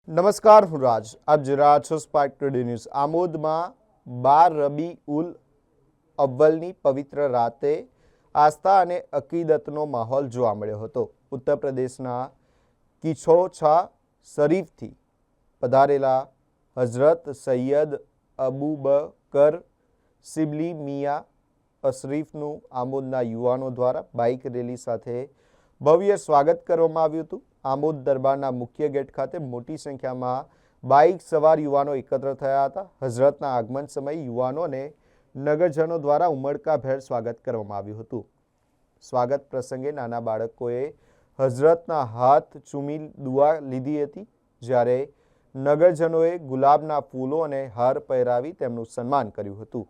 નમસ્કાર, હું રાજ. આપ જોઈ રહ્યા છો સ્પાર્ક ટુડે ન્યૂઝ. આમોદમાં 12 રબી ઉલ અવ્વલની પવિત્ર રાતે આસ્થા અને અકીદતનો માહોલ જોવા મળ્યો હતો. ઉત્તર પ્રદેશના કિછોછા શરીફથી પધારેલા હઝરત સૈયદ અબુબકર શિબલી મિયા અશરીફનું આમોદના યુવાનો દ્વારા બાઇક રેલી સાથે ભવ્ય સ્વાગત કરવામાં આવ્યું હતું. આમોદ દરબારના મુખ્ય ગેટ ખાતે મોટી સંખ્યામાં બાઇક સવાર યુવાનો એકત્ર થયા હતા. હઝરતના આગમન સમયે યુવાનોને નગરજનો દ્વારા ઉમળકાભેર સ્વાગત કરવામાં આવ્યું હતું. સ્વાગત પ્રસંગે નાના બાળકોએ હઝરતના હાથ ચૂમી દુઆ લીધી હતી, જ્યારે નગરજનોએ ગુલાબના ફૂલો અને હાર પહેરાવી તેમનું સન્માન કર્યું હતું.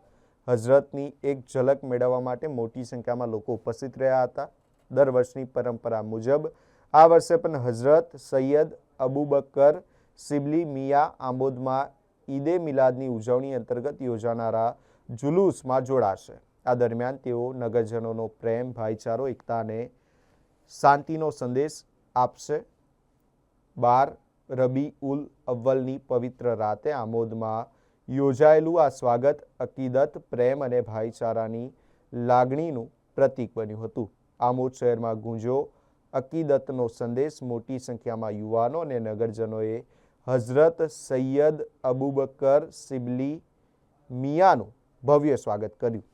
હઝરતની એક ઝલક મેળવવા માટે મોટી સંખ્યામાં લોકો ઉપસ્થિત રહ્યા હતા. દર વર્ષની પરંપરા મુજબ આ વર્ષે પણ હઝરત સૈયદ અબુબકર શિબલી મિયા આમોદમાં ઈદે મિલાદની ઉજવણી અંતર્ગત યોજાનારા જુલુસમાં જોડાશે. આ દરમિયાન તેઓ નગરજનોનો પ્રેમ, ભાઈચારો, એકતા અને શાંતિનો સંદેશ આપશે. 12 રબી ઉલ અવ્વલની પવિત્ર રાતે આમોદમાં યોજાયેલું આ સ્વાગત અકીદત, પ્રેમ અને ભાઈચારાની લાગણીનું પ્રતીક બન્યું હતું. આમોદ શહેરમાં ગુંજ્યો અકીદતનો સંદેશ. મોટી સંખ્યામાં યુવાનો અને નગરજનોએ હઝરત સૈયદ અબુબકર શિબલી મિયાનું ભવ્ય સ્વાગત કર્યું.